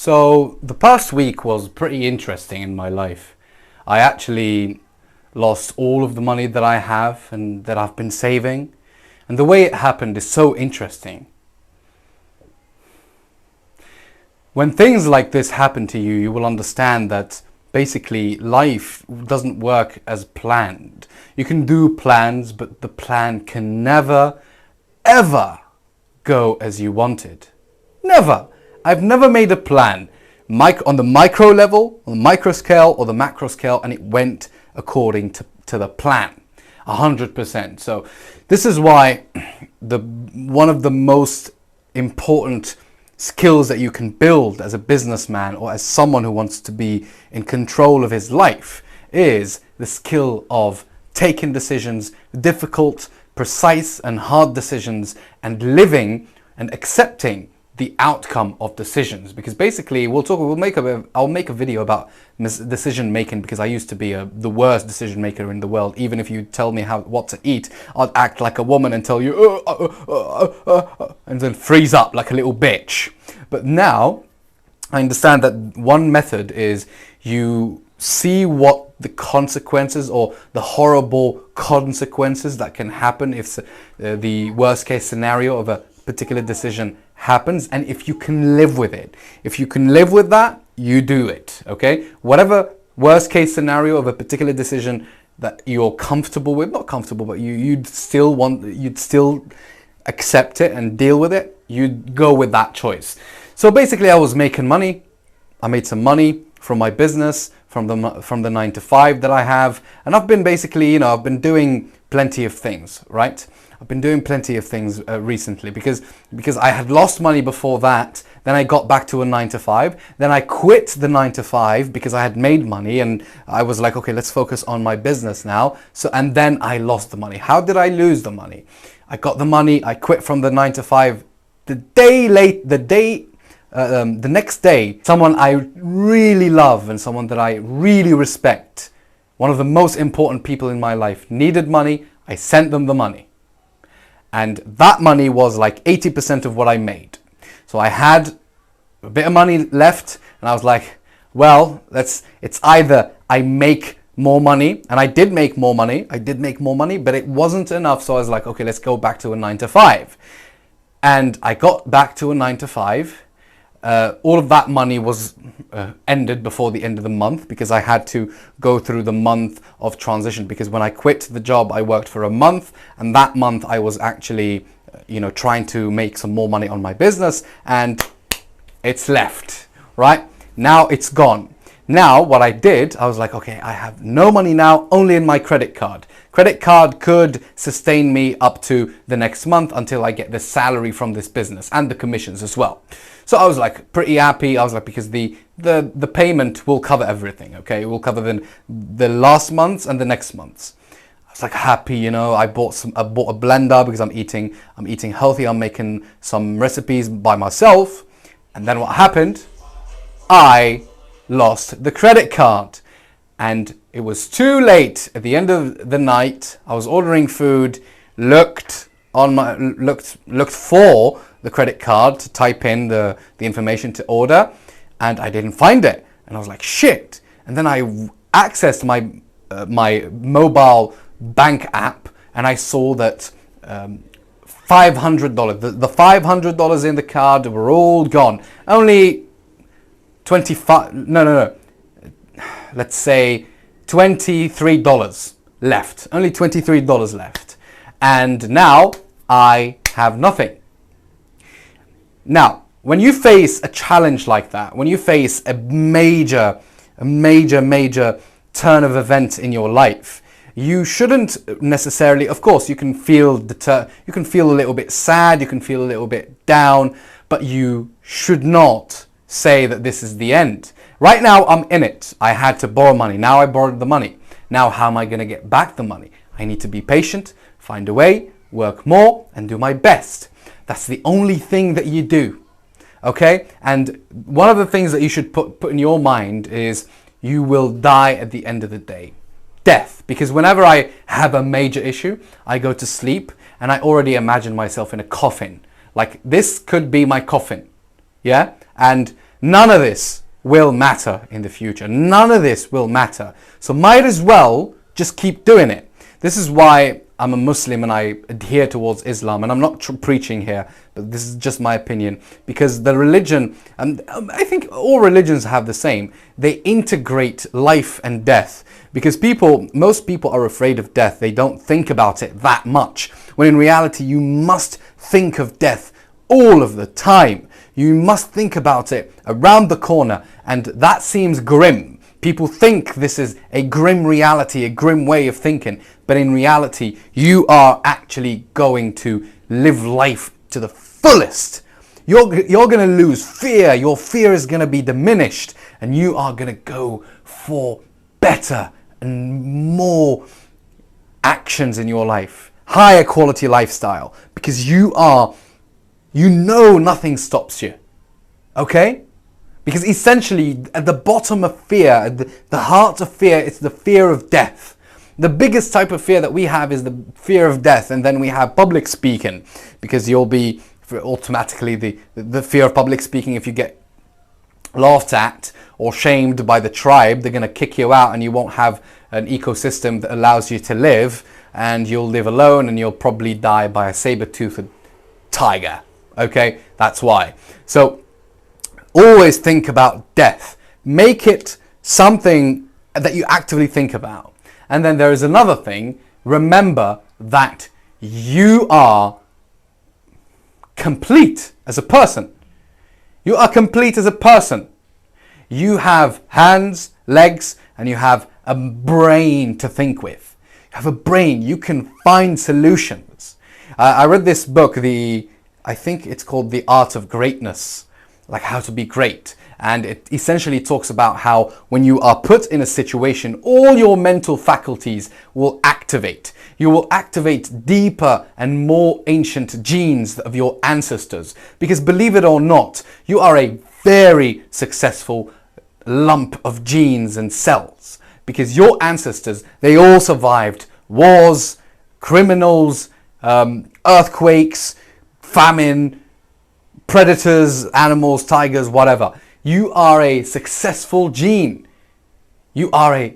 So the past week was pretty interesting in my life. I actually lost all of the money that I have and that I've been saving. And the way it happened is so interesting. When things like this happen to you, you will understand that basically life doesn't work as planned. You can do plans, but the plan can never, ever go as you wanted. Never. I've never made a plan on the micro level, on the micro scale or the macro scale, and it went according to the plan, 100%. So this is why one of the most important skills that you can build as a businessman or as someone who wants to be in control of his life is the skill of taking decisions, difficult, precise and hard decisions, and living and accepting the outcome of decisions. Because basically I'll make a video about decision making, because I used to be the worst decision maker in the world. Even if you tell me what to eat, I'd act like a woman and tell you and then freeze up like a little bitch. But now I understand that one method is you see what the consequences or the horrible consequences that can happen if the worst case scenario of a particular decision happens, and if you can live with it. If you can live with that, you do it, okay? Whatever worst case scenario of a particular decision that you're comfortable with, not comfortable, but you'd still accept it and deal with it, you'd go with that choice. So basically I was making money. I made some money from my business, from the 9-to-5 that I have, and I've been basically, I've been doing plenty of things, right? I've been doing plenty of things recently because I had lost money before that. Then I got back to a 9-to-5. Then I quit the 9-to-5 because I had made money, and I was like, okay, let's focus on my business now. And then I lost the money. How did I lose the money? I got the money. I quit from the 9-to-5. The next day, someone I really love and someone that I really respect, one of the most important people in my life, needed money. I sent them the money. And that money was like 80% of what I made. So I had a bit of money left, and I was like, well, it's either I make more money, and I did make more money, but it wasn't enough. So I was like, okay, let's go back to a 9-to-5. And I got back to a 9-to-5. All of that money was ended before the end of the month, because I had to go through the month of transition. Because when I quit the job, I worked for a month, and that month I was actually, trying to make some more money on my business, and it's left, right? Now it's gone. Now what I did, I was like, okay, I have no money now, only in my credit card. Credit card could sustain me up to the next month until I get the salary from this business and the commissions as well. So I was like pretty happy. I was like, because the payment will cover everything, okay? It will cover the last months and the next months. I was like happy, I bought a blender because I'm eating healthy. I'm making some recipes by myself. And then what happened? I lost the credit card, and it was too late. At the end of the night, I was ordering food, looked for the credit card to type in the information to order, and I didn't find it. And I was like, shit. And then I accessed my mobile bank app, and I saw that $500, the $500 in the card were all gone. Only 25, no. Let's say $23 left. Only $23 left. And now I have nothing. Now, when you face a challenge like that, when you face a major turn of events in your life, you shouldn't necessarily, of course, you can feel a little bit sad, you can feel a little bit down, but you should not say that this is the end. Right now, I'm in it. I had to borrow money. Now I borrowed the money. Now, how am I going to get back the money? I need to be patient, find a way, work more, and do my best. That's the only thing that you do. Okay? And one of the things that you should put in your mind is you will die at the end of the day. Death. Because whenever I have a major issue, I go to sleep and I already imagine myself in a coffin. Like, this could be my coffin. Yeah? And None of this will matter in the future. None of this will matter. So might as well just keep doing it. This is why I'm a Muslim and I adhere towards Islam, and I'm not preaching here, but this is just my opinion, because the religion, and I think all religions have the same, they integrate life and death, because most people are afraid of death. They don't think about it that much, when in reality you must think of death all of the time. You must think about it around the corner, and that seems grim. People think this is a grim reality, a grim way of thinking, but in reality, you are actually going to live life to the fullest. You're going to lose fear. Your fear is going to be diminished, and you are going to go for better and more actions in your life, higher quality lifestyle, because you know nothing stops you. Okay? Because essentially, at the bottom of fear, at the heart of fear, it's the fear of death. The biggest type of fear that we have is the fear of death, and then we have public speaking, because you'll be automatically the fear of public speaking. If you get laughed at or shamed by the tribe, they're going to kick you out, and you won't have an ecosystem that allows you to live, and you'll live alone, and you'll probably die by a saber-toothed tiger. Okay, that's why. So always think about death. Make it something that you actively think about. And then there is another thing. Remember that you are complete as a person. You are complete as a person. You have hands, legs, and you have a brain to think with. You have a brain. You can find solutions. I read this book, I think it's called The Art of Greatness, like how to be great. And it essentially talks about how when you are put in a situation, all your mental faculties will activate. You will activate deeper and more ancient genes of your ancestors. Because believe it or not, you are a very successful lump of genes and cells. Because your ancestors, they all survived wars, criminals, earthquakes, famine, predators, animals, tigers, whatever. You are a successful gene. You are a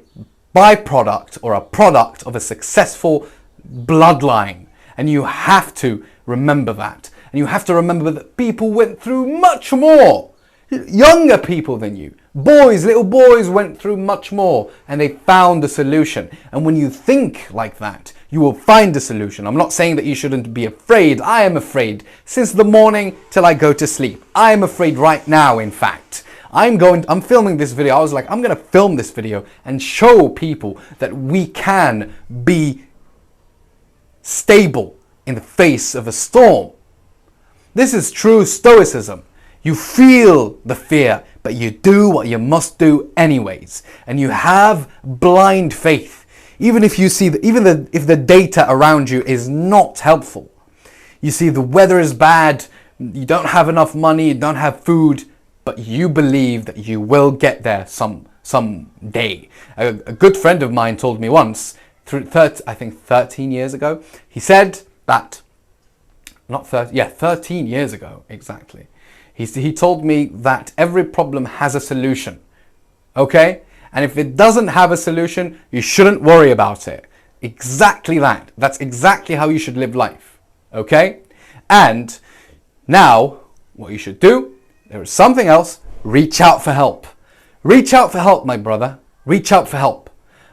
byproduct or a product of a successful bloodline. And you have to remember that. And you have to remember that people went through much more. Younger people than you. Boys, little boys went through much more, and they found a solution. And when you think like that, you will find a solution. I'm not saying that you shouldn't be afraid. I am afraid since the morning till I go to sleep. I am afraid right now, in fact. I'm filming this video. I was like, I'm going to film this video and show people that we can be stable in the face of a storm. This is true stoicism. You feel the fear, but you do what you must do anyways. And you have blind faith. Even if you see if the data around you is not helpful. You see the weather is bad, you don't have enough money, you don't have food, but you believe that you will get there some day. A good friend of mine told me once, I think 13 years ago, he said that, 13 years ago, exactly. He told me that every problem has a solution, okay? And if it doesn't have a solution, you shouldn't worry about it. Exactly that. That's exactly how you should live life, okay? And now, what you should do, there is something else, reach out for help. Reach out for help, my brother. Reach out for help.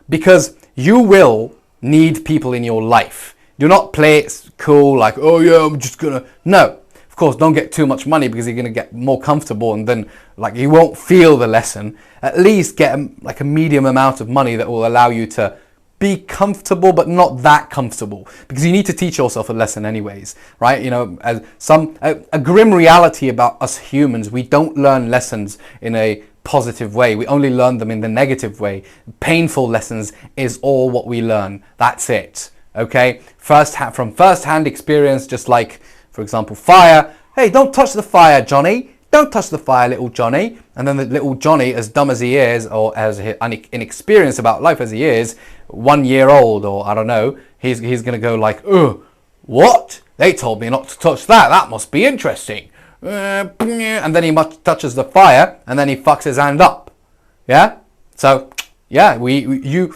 Because you will need people in your life. Do not play it cool, like, oh yeah, I'm just gonna... No. Of course, don't get too much money because you're going to get more comfortable and then you won't feel the lesson. At least get a medium amount of money that will allow you to be comfortable but not that comfortable, because you need to teach yourself a lesson anyways, right? You know, as a grim reality about us humans, we don't learn lessons in a positive way. We only learn them in the negative way. Painful lessons is all what we learn. That's it. Okay? From first-hand experience, just like, for example, fire. Hey, don't touch the fire, Johnny. Don't touch the fire, little Johnny. And then the little Johnny, as dumb as he is, or as inexperienced about life as he is, 1 year old, or I don't know, he's going to go like, what? They told me not to touch that. That must be interesting. and then he touches the fire, and then he fucks his hand up. Yeah? So, yeah, you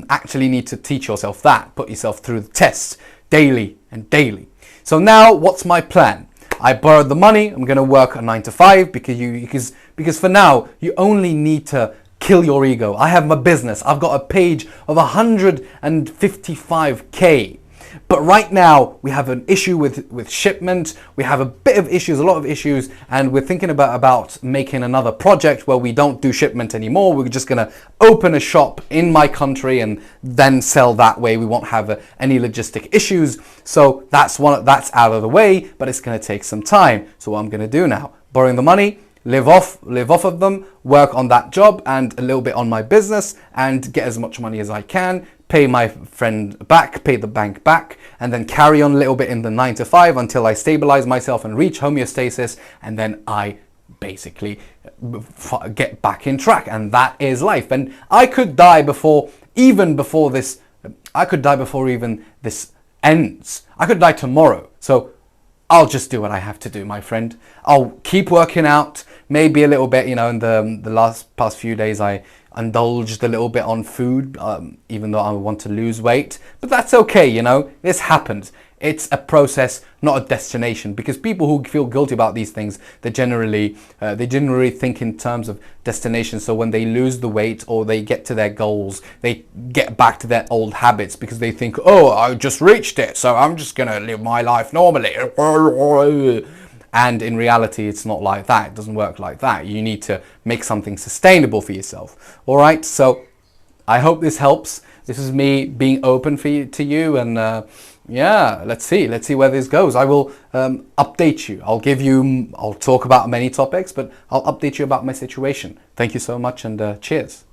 actually need to teach yourself that. Put yourself through the test daily and daily. So now, what's my plan? I borrowed the money. I'm going to work a 9 to 5 because for now, you only need to kill your ego. I have my business. I've got a page of 155k. But right now we have an issue with shipment. We have a lot of issues, and we're thinking about making another project where we don't do shipment anymore. We're just gonna open a shop in my country and then sell that way. We won't have any logistic issues. So that's out of the way, but it's gonna take some time. So what I'm gonna do now, borrowing the money, live off of them, work on that job and a little bit on my business, and get as much money as I can, pay my friend back, pay the bank back, and then carry on a little bit in the 9 to 5 until I stabilize myself and reach homeostasis, and then I basically get back in track. And that is life. And I could die before even this ends. I could die tomorrow. So I'll just do what I have to do, my friend. I'll keep working out, maybe a little bit, in the past few days I indulged a little bit on food, even though I want to lose weight. But that's okay, this happens. It's a process, not a destination, because people who feel guilty about these things, they generally think in terms of destination. So when they lose the weight or they get to their goals, they get back to their old habits because they think, oh, I just reached it, so I'm just gonna live my life normally. And in reality, it's not like that. It doesn't work like that. You need to make something sustainable for yourself. All right, so I hope this helps. This is me being open to you, and yeah, let's see where this goes. I will update you. I'll talk about many topics, but I'll update you about my situation. Thank you so much, and cheers.